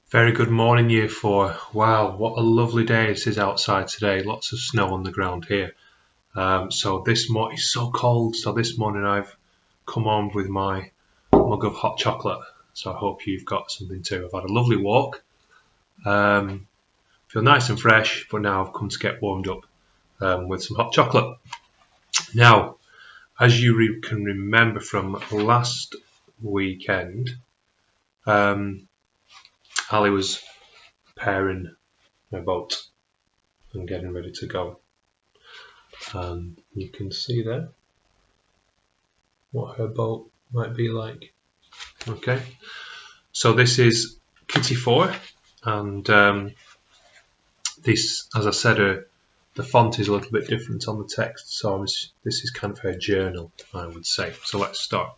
Very good morning, Year 4. Wow, what a lovely day it is outside today. Lots of snow on the ground here. So this morning, it's so cold, so this morning I've come on with my mug of hot chocolate. So I hope you've got something too. I've had a lovely walk. Feel nice and fresh, but now I've come to get warmed up with some hot chocolate. Now, as you can remember from last weekend, Ali was preparing my boat and getting ready to go. And you can see there what her boat might be like. Okay, so this is Kitty 4, and this, as I said, the font is a little bit different on the text, so this is kind of her journal, I would say. So let's start.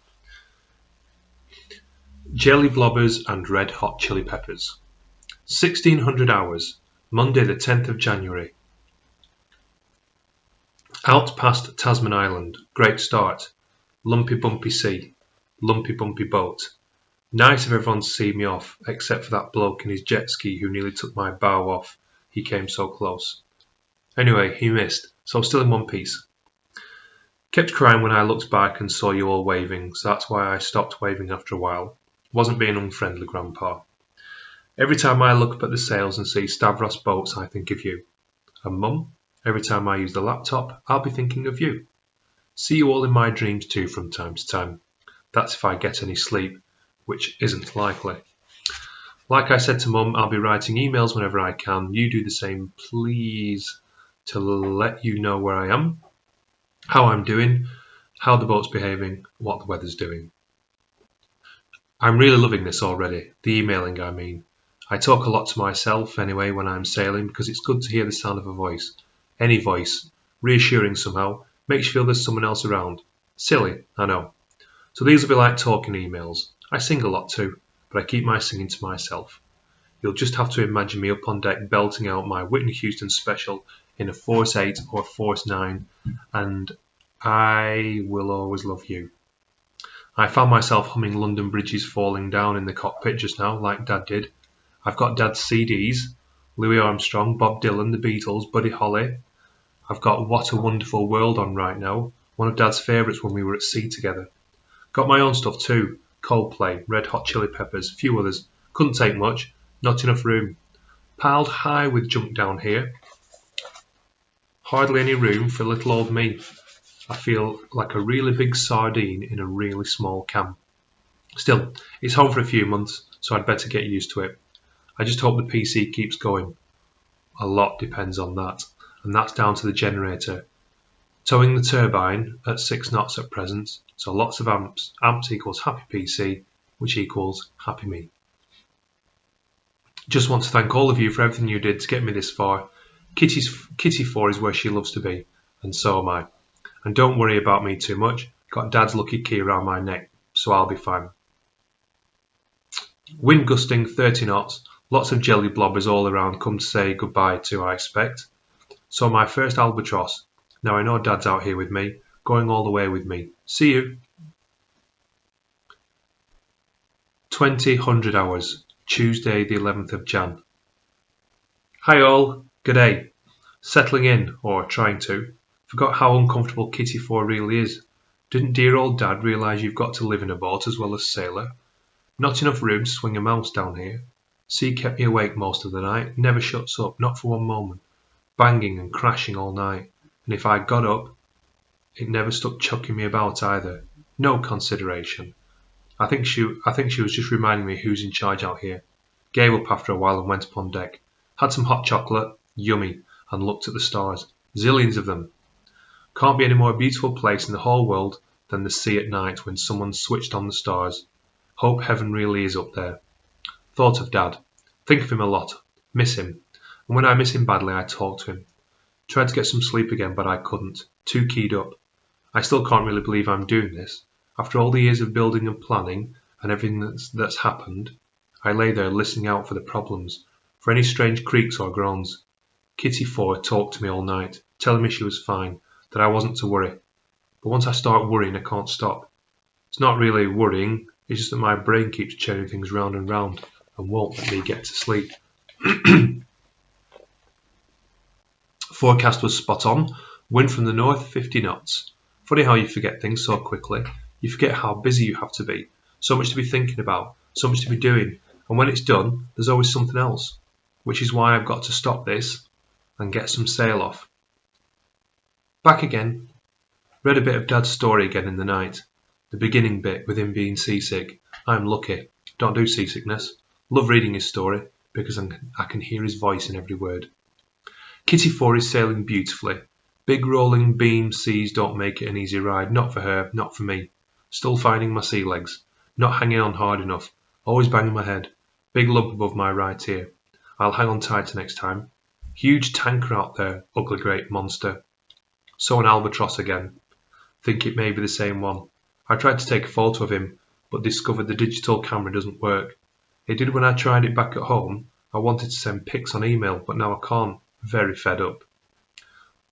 Jelly blobbers and red hot chili peppers. 1600 hours, Monday the 10th of January. Out past Tasman Island, great start. Lumpy bumpy sea, lumpy bumpy boat. Nice of everyone to see me off, except for that bloke in his jet ski who nearly took my bow off. He came so close. Anyway, he missed, so still in one piece. Kept crying when I looked back and saw you all waving, so that's why I stopped waving after a while. Wasn't being unfriendly, Grandpa. Every time I look up at the sails and see Stavros boats, I think of you. And Mum, every time I use the laptop, I'll be thinking of you. See you all in my dreams too from time to time. That's if I get any sleep, which isn't likely. Like I said to Mum, I'll be writing emails whenever I can. You do the same, please, to let you know where I am, how I'm doing, how the boat's behaving, what the weather's doing. I'm really loving this already, the emailing I mean. I talk a lot to myself anyway when I'm sailing because it's good to hear the sound of a voice. Any voice, reassuring somehow, makes you feel there's someone else around. Silly, I know. So these will be like talking emails. I sing a lot too, but I keep my singing to myself. You'll just have to imagine me up on deck belting out my Whitney Houston special in a Force 8 or Force 9, and I will always love you. I found myself humming London Bridges Falling Down in the cockpit just now, like Dad did. I've got Dad's CDs, Louis Armstrong, Bob Dylan, the Beatles, Buddy Holly. I've got What a Wonderful World on right now, one of Dad's favourites when we were at sea together. Got my own stuff too, Coldplay, Red Hot Chili Peppers, a few others. Couldn't take much, not enough room. Piled high with junk down here. Hardly any room for little old me. I feel like a really big sardine in a really small can. Still, it's home for a few months, so I'd better get used to it. I just hope the PC keeps going. A lot depends on that, and that's down to the generator. Towing the turbine at 6 knots at present, so lots of amps. Amps equals happy PC, which equals happy me. Just want to thank all of you for everything you did to get me this far. Kitty 4 is where she loves to be, and so am I. And don't worry about me too much. Got Dad's lucky key around my neck, so I'll be fine. Wind gusting 30 knots, lots of jelly blobbers all around come to say goodbye to, I expect. So my first albatross. Now I know Dad's out here with me, going all the way with me. See you. 2000 hours, Tuesday the 11th of Jan. Hi all, g'day. Settling in, or trying to. Forgot how uncomfortable Kitty 4 really is. Didn't dear old Dad realise you've got to live in a boat as well as sailor? Not enough room to swing a mouse down here. Sea kept me awake most of the night, never shuts up, not for one moment. Banging and crashing all night, and if I got up, it never stopped chucking me about either. No consideration. I think she was just reminding me who's in charge out here. Gave up after a while and went up on deck. Had some hot chocolate, yummy, and looked at the stars. Zillions of them. Can't be any more beautiful place in the whole world than the sea at night when someone's switched on the stars. Hope heaven really is up there. Thought of Dad. Think of him a lot. Miss him. And when I miss him badly, I talk to him. Tried to get some sleep again, but I couldn't. Too keyed up. I still can't really believe I'm doing this. After all the years of building and planning and everything that's happened, I lay there listening out for the problems, for any strange creaks or groans. Kitty 4 talked to me all night, telling me she was fine, that I wasn't to worry. But once I start worrying, I can't stop. It's not really worrying, it's just that my brain keeps churning things round and round, and won't let me get to sleep. Forecast was spot on. Wind from the north, 50 knots. Funny how you forget things so quickly. You forget how busy you have to be. So much to be thinking about, so much to be doing. And when it's done, there's always something else. Which is why I've got to stop this and get some sail off. Back again. Read a bit of Dad's story again in the night. The beginning bit with him being seasick. I'm lucky. Don't do seasickness. Love reading his story because I can hear his voice in every word. Kitty 4 is sailing beautifully. Big rolling beam seas don't make it an easy ride. Not for her, not for me. Still finding my sea legs. Not hanging on hard enough. Always banging my head. Big lump above my right ear. I'll hang on tighter next time. Huge tanker out there, ugly great monster. Saw an albatross again. Think it may be the same one. I tried to take a photo of him, but discovered the digital camera doesn't work. It did when I tried it back at home. I wanted to send pics on email, but now I can't. Very fed up.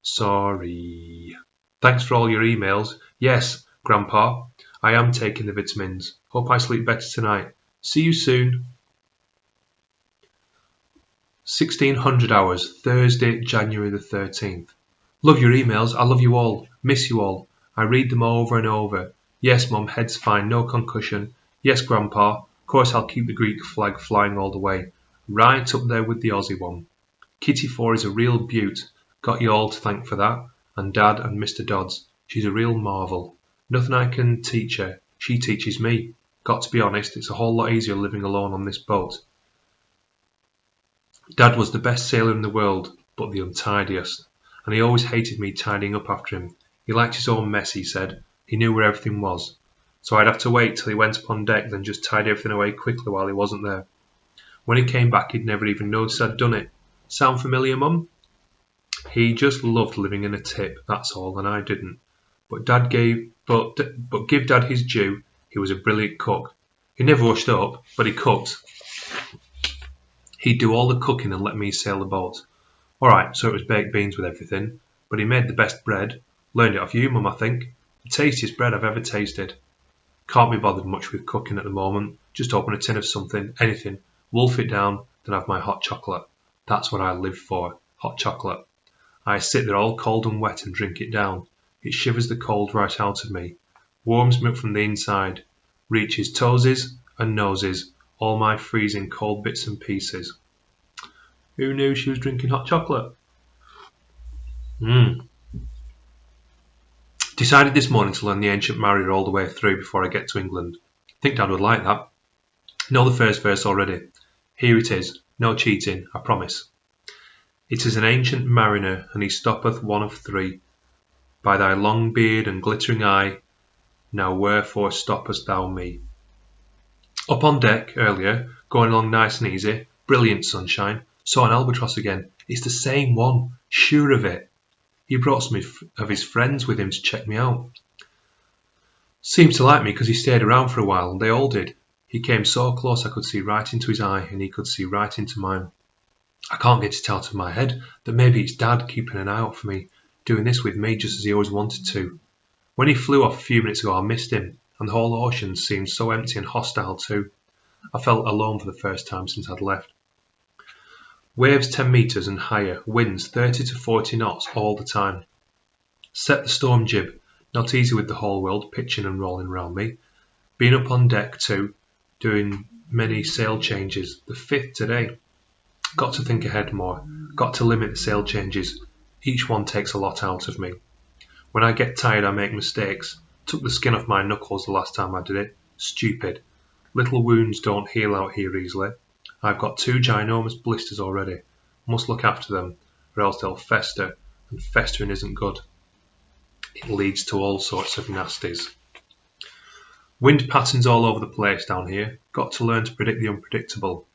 Sorry. Thanks for all your emails. Yes, Grandpa, I am taking the vitamins. Hope I sleep better tonight. See you soon. 1600 hours, Thursday, January the 13th. Love your emails. I love you all. Miss you all. I read them over and over. Yes, Mum, head's fine. No concussion. Yes, Grandpa. Of course I'll keep the Greek flag flying all the way. Right up there with the Aussie one. Kitty 4 is a real beaut. Got you all to thank for that. And Dad and Mr. Dodds. She's a real marvel. Nothing I can teach her. She teaches me. Got to be honest, it's a whole lot easier living alone on this boat. Dad was the best sailor in the world, but the untidiest. And he always hated me tidying up after him. He liked his own mess, he said. He knew where everything was. So I'd have to wait till he went up on deck, then just tidy everything away quickly while he wasn't there. When he came back, he'd never even noticed I'd done it. Sound familiar, Mum? He just loved living in a tip, that's all, and I didn't. But give Dad his due, he was a brilliant cook. He never washed up, but he cooked. He'd do all the cooking and let me sail the boat. Alright, so it was baked beans with everything, but he made the best bread. Learned it off you, Mum, I think. The tastiest bread I've ever tasted. Can't be bothered much with cooking at the moment. Just open a tin of something, anything, wolf it down, then have my hot chocolate. That's what I live for, hot chocolate. I sit there all cold and wet and drink it down. It shivers the cold right out of me. Warms me up from the inside. Reaches toesies and noses, all my freezing cold bits and pieces. Who knew she was drinking hot chocolate? Decided this morning to learn the ancient Mariner all the way through before I get to England. Think Dad would like that. Know the first verse already. Here it is. No cheating, I promise. It is an ancient mariner, and he stoppeth one of three. By thy long beard and glittering eye, now wherefore stoppest thou me? Up on deck, earlier, going along nice and easy, brilliant sunshine, saw an albatross again. It's the same one, sure of it. He brought some of his friends with him to check me out. Seemed to like me because he stayed around for a while, and they all did. He came so close I could see right into his eye, and he could see right into mine. I can't get it out of my head that maybe it's Dad keeping an eye out for me, doing this with me just as he always wanted to. When he flew off a few minutes ago, I missed him, and the whole ocean seemed so empty and hostile too. I felt alone for the first time since I'd left. Waves 10 metres and higher, winds 30 to 40 knots all the time. Set the storm jib, not easy with the whole world pitching and rolling round me. Been up on deck too, doing many sail changes, the 5th today. Got to think ahead more, got to limit the sail changes. Each one takes a lot out of me. When I get tired I make mistakes. Took the skin off my knuckles the last time I did it. Stupid. Little wounds don't heal out here easily. I've got 2 ginormous blisters already. Must look after them, or else they'll fester, and festering isn't good. It leads to all sorts of nasties. Wind patterns all over the place down here. Got to learn to predict the unpredictable.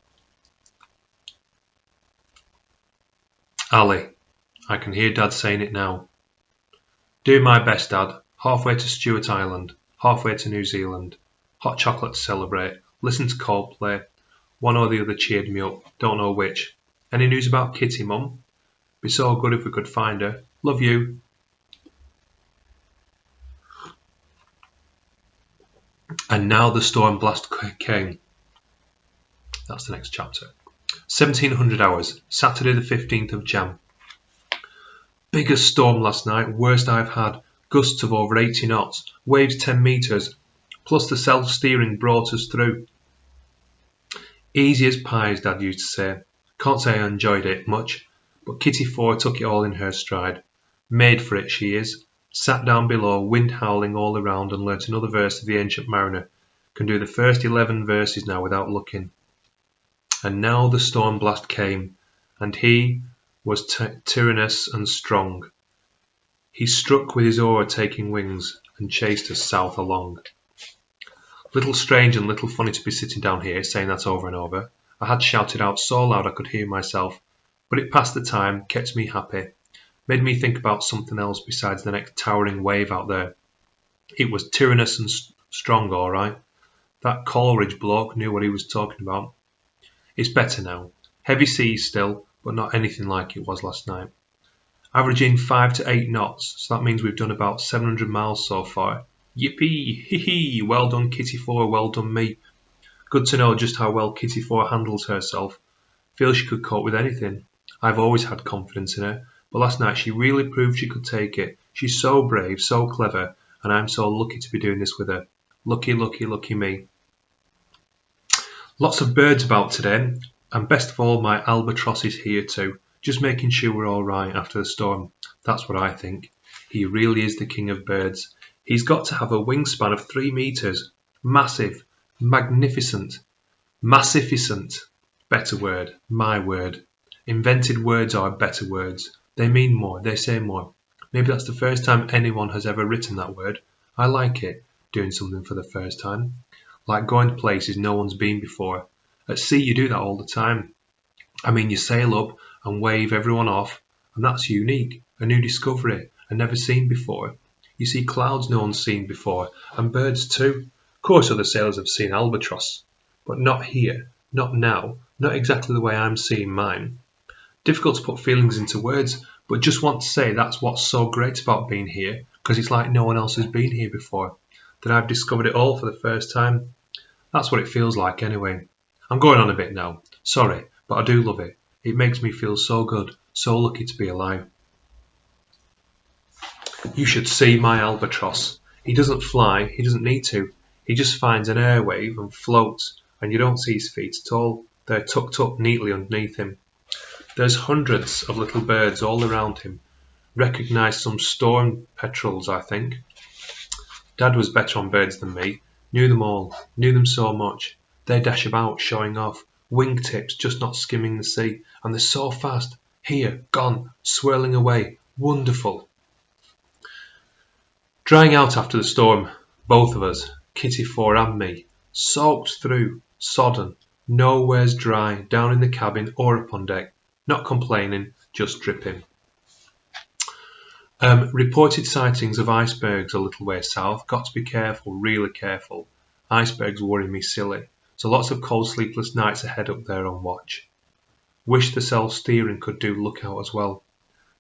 Ali. I can hear Dad saying it now. Doing my best, Dad. Halfway to Stewart Island. Halfway to New Zealand. Hot chocolate to celebrate. Listen to Coldplay. One or the other cheered me up. Don't know which. Any news about Kitty, Mum? Be so good if we could find her. Love you. And now the storm blast came. That's the next chapter. 1700 hours, Saturday the 15th of Jan. Biggest storm last night, worst I've had. Gusts of over 80 knots, waves 10 metres, plus the self-steering brought us through. Easy as pies, Dad used to say. Can't say I enjoyed it much, but Kitty Four took it all in her stride. Made for it, she is. Sat down below, wind howling all around, and learnt another verse of the Ancient Mariner. Can do the first 11 verses now without looking. And now the storm blast came, and he was tyrannous and strong. He struck with his oar, taking wings, and chased us south along. Little strange and little funny to be sitting down here saying that over and over. I had shouted out so loud I could hear myself, but it passed the time, kept me happy, made me think about something else besides the next towering wave out there. It was tyrannous and strong, all right. That Coleridge bloke knew what he was talking about. It's better now. Heavy seas still, but not anything like it was last night. Averaging 5 to 8 knots, so that means we've done about 700 miles so far. Yippee! Hee hee! Well done, Kitty Four, well done me. Good to know just how well Kitty Four handles herself. Feels she could cope with anything. I've always had confidence in her, but last night she really proved she could take it. She's so brave, so clever, and I'm so lucky to be doing this with her. Lucky, lucky, lucky me. Lots of birds about today, and best of all, my albatross is here too. Just making sure we're all right after the storm. That's what I think. He really is the king of birds. He's got to have a wingspan of 3 metres. Massive. Magnificent. Massificent. Better word. My word. Invented words are better words. They mean more. They say more. Maybe that's the first time anyone has ever written that word. I like it, doing something for the first time. Like going to places no one's been before. At sea you do that all the time. I mean, you sail up and wave everyone off, and that's unique. A new discovery, a never seen before. You see clouds no one's seen before, and birds too. Of course other sailors have seen albatross, but not here, not now, not exactly the way I'm seeing mine. Difficult to put feelings into words, but just want to say that's what's so great about being here, because it's like no one else has been here before, that I've discovered it all for the first time. That's what it feels like anyway. I'm going on a bit now, sorry, but I do love it. It makes me feel so good, so lucky to be alive. You should see my albatross. He doesn't fly, he doesn't need to. He just finds an airwave and floats, and you don't see his feet at all. They're tucked up neatly underneath him. There's hundreds of little birds all around him. Recognise some storm petrels, I think. Dad was better on birds than me. Knew them all, knew them so much. They dash about, showing off. Wingtips just not skimming the sea, and they're so fast. Here, gone, swirling away. Wonderful. Drying out after the storm, both of us, Kitty Four and me, soaked through, sodden, nowhere's dry, down in the cabin or up on deck, not complaining, just dripping. Reported sightings of icebergs a little way south. Got to be careful, really careful. Icebergs worry me silly, so lots of cold sleepless nights ahead up there on watch. Wish the self-steering could do lookout as well.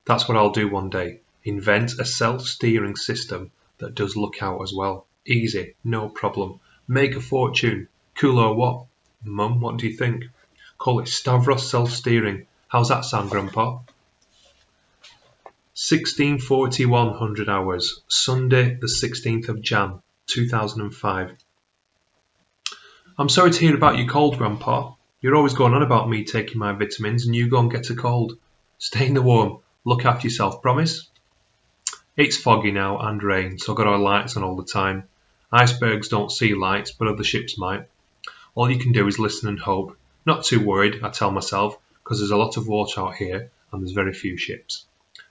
That's what I'll do one day. Invent a self-steering system that does lookout as well. Easy, no problem. Make a fortune. Cool or what? Mum, what do you think? Call it Stavros Self-Steering. How's that sound, Grandpa? 1641 hours, Sunday the 16th of Jan, 2005. I'm sorry to hear about your cold, Grandpa. You're always going on about me taking my vitamins and you go and get a cold. Stay in the warm. Look after yourself, promise? It's foggy now and rain, so I've got our lights on all the time. Icebergs don't see lights, but other ships might. All you can do is listen and hope. Not too worried, I tell myself, because there's a lot of water out here and there's very few ships.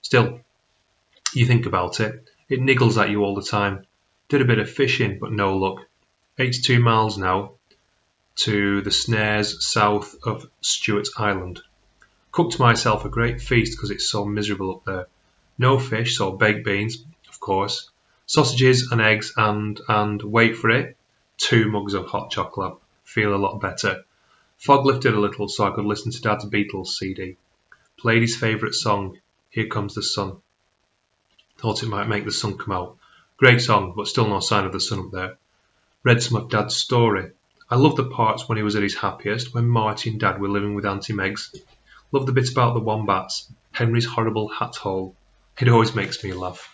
Still, you think about it, it niggles at you all the time. Did a bit of fishing, but no luck. 82 miles now to the snares south of Stewart's Island. Cooked myself a great feast because it's so miserable up there. No fish, so baked beans, of course. Sausages and eggs and wait for it, 2 mugs of hot chocolate. Feel a lot better. Fog lifted a little so I could listen to Dad's Beatles CD. Played his favourite song, Here Comes the Sun. Thought it might make the sun come out. Great song, but still no sign of the sun up there. Read some of Dad's story. I love the parts when he was at his happiest, when Marty and Dad were living with Auntie Megs. Love the bits about the wombats, Henry's horrible hat hole. It always makes me laugh.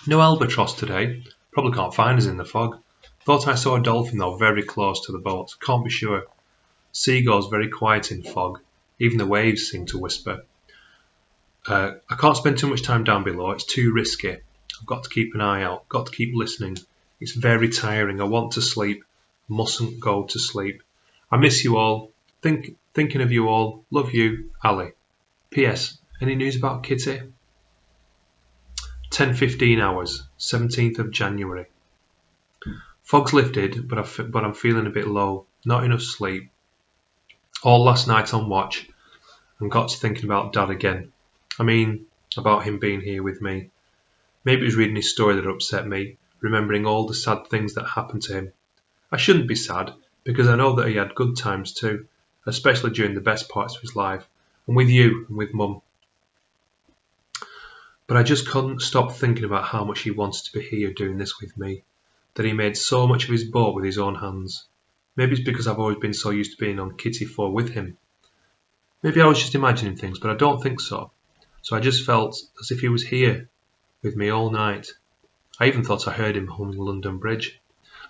No albatross today. Probably can't find us in the fog. Thought I saw a dolphin though very close to the boat. Can't be sure. Seagulls very quiet in fog. Even the waves seem to whisper. I can't spend too much time down below. It's too risky. I've got to keep an eye out. Got to keep listening. It's very tiring. I want to sleep. Mustn't go to sleep. I miss you all. Thinking of you all. Love you, Ali. P.S. Any news about Kitty? 10:15 hours, 17th of January. Fog's lifted, but I'm feeling a bit low. Not enough sleep. All last night on watch, and got to thinking about Dad again. I mean, about him being here with me. Maybe it was reading his story that upset me, remembering all the sad things that happened to him. I shouldn't be sad, because I know that he had good times too, especially during the best parts of his life, and with you and with Mum. But I just couldn't stop thinking about how much he wanted to be here doing this with me, that he made so much of his boat with his own hands. Maybe it's because I've always been so used to being on Kitty 4 with him. Maybe I was just imagining things, but I don't think so. So I just felt as if he was here with me all night. I even thought I heard him humming London Bridge.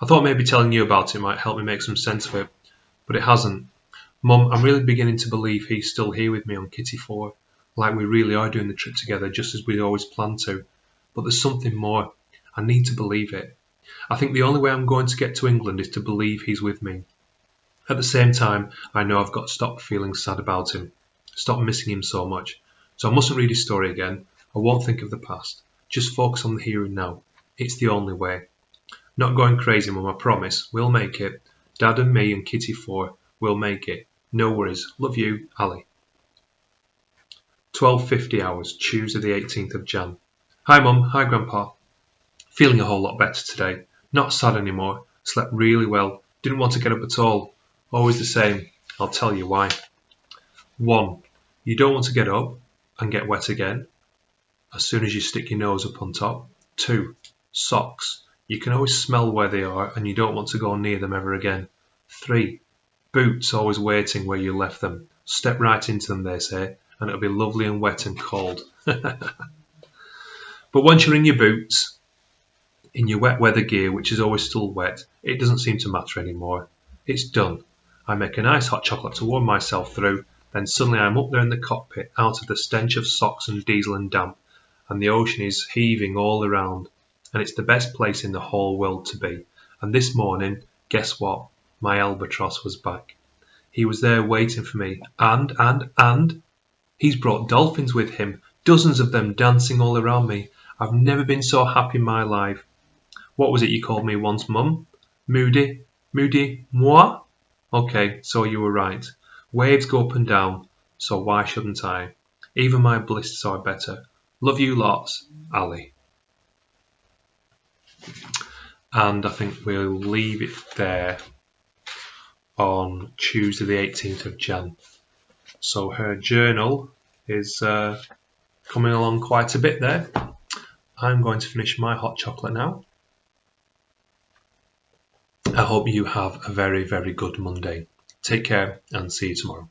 I thought maybe telling you about it might help me make some sense of it, but it hasn't. Mum, I'm really beginning to believe he's still here with me on Kitty 4, like we really are doing the trip together just as we'd always planned to. But there's something more. I need to believe it. I think the only way I'm going to get to England is to believe he's with me. At the same time, I know I've got to stop feeling sad about him, stop missing him so much. So I mustn't read his story again. I won't think of the past. Just focus on the here and now. It's the only way. Not going crazy, Mum, I promise. We'll make it. Dad and me and Kitty 4, we'll make it. No worries. Love you, Ali. 12:50 hours, Tuesday the 18th of Jan. Hi Mum, hi Grandpa. Feeling a whole lot better today. Not sad anymore. Slept really well. Didn't want to get up at all. Always the same. I'll tell you why. 1. You don't want to get up and get wet again as soon as you stick your nose up on top. 2. Socks. You can always smell where they are and you don't want to go near them ever again. 3. Boots always waiting where you left them. Step right into them, they say, and it'll be lovely and wet and cold. But once you're in your boots, in your wet weather gear, which is always still wet, it doesn't seem to matter anymore. It's done. I make a nice hot chocolate to warm myself through, then suddenly I'm up there in the cockpit, out of the stench of socks and diesel and damp, and the ocean is heaving all around, and it's the best place in the whole world to be. And this morning, guess what? My albatross was back. He was there waiting for me, and he's brought dolphins with him, dozens of them dancing all around me. I've never been so happy in my life. What was it you called me once, Mum? Moody? Moody moi? Okay, so you were right. Waves go up and down, so why shouldn't I? Even my blisters are better. Love you lots, Ali. And I think we'll leave it there on Tuesday the 18th of Jan. So her journal is coming along quite a bit there. I'm going to finish my hot chocolate now. I hope you have a very, very good Monday. Take care and see you tomorrow.